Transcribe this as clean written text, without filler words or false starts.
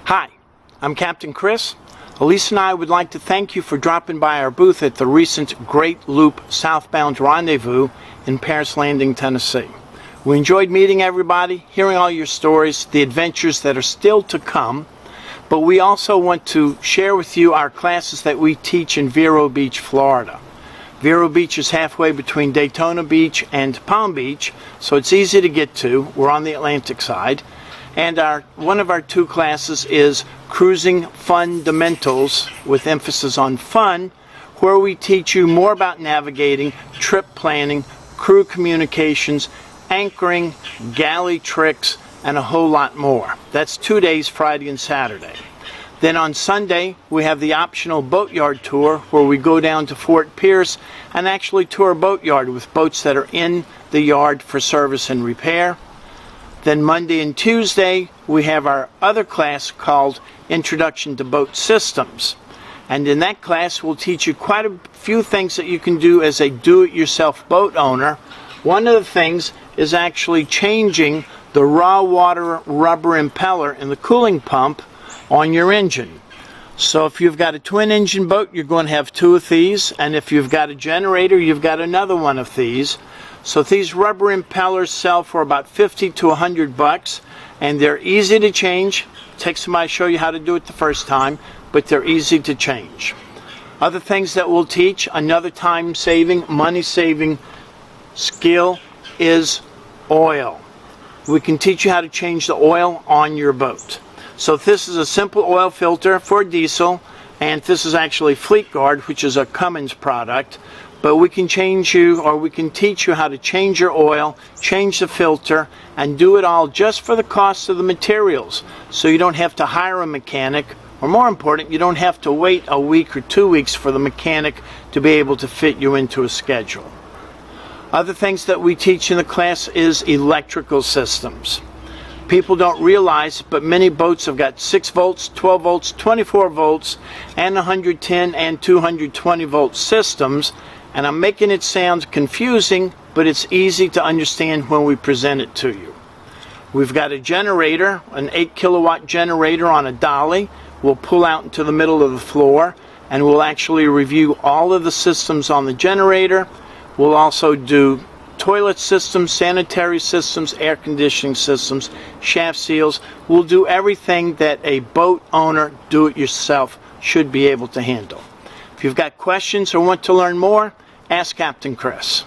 Hi, I'm Captain Chris. Elise and I would like to thank you for dropping by our booth at the recent Great Loop Southbound Rendezvous in Paris Landing, Tennessee. We enjoyed meeting everybody, hearing all your stories, the adventures that are still to come, but we also want to share with you our classes that we teach in Vero Beach, Florida. Vero Beach is halfway between Daytona Beach and Palm Beach, so it's easy to get to. We're on the Atlantic side. And one of our two classes is Cruising Fundamentals, with emphasis on fun, where we teach you more about navigating, trip planning, crew communications, anchoring, galley tricks, and a whole lot more. That's 2 days, Friday and Saturday. Then on Sunday, we have the optional Boatyard Tour, where we go down to Fort Pierce and actually tour a boatyard with boats that are in the yard for service and repair. Then Monday and Tuesday, we have our other class called Introduction to Boat Systems. And in that class, we'll teach you quite a few things that you can do as a do-it-yourself boat owner. One of the things is actually changing the raw water rubber impeller in the cooling pump on your engine. So if you've got a twin engine boat, you're going to have two of these, and if you've got a generator, you've got another one of these. So these rubber impellers sell for about $50 to $100, and they're easy to change. Take somebody to show you how to do it the first time, but they're easy to change. Other things that we'll teach, another time-saving, money-saving skill is oil. We can teach you how to change the oil on your boat. So this is a simple oil filter for diesel, and this is actually Fleet Guard, which is a Cummins product. But we can change you, or we can teach you how to change your oil, change the filter, and do it all just for the cost of the materials. So you don't have to hire a mechanic, or more important, you don't have to wait a week or 2 weeks for the mechanic to be able to fit you into a schedule. Other things that we teach in the class is electrical systems. People don't realize, but many boats have got 6 volts, 12 volts, 24 volts, and 110 and 220 volt systems. And I'm making it sound confusing, but it's easy to understand when we present it to you. We've got a generator, an 8 kilowatt generator on a dolly. We'll pull out into the middle of the floor, and we'll actually review all of the systems on the generator. We'll also do toilet systems, sanitary systems, air conditioning systems, shaft seals. We'll do everything that a boat owner, do-it-yourself, should be able to handle. If you've got questions or want to learn more, ask Captain Chris.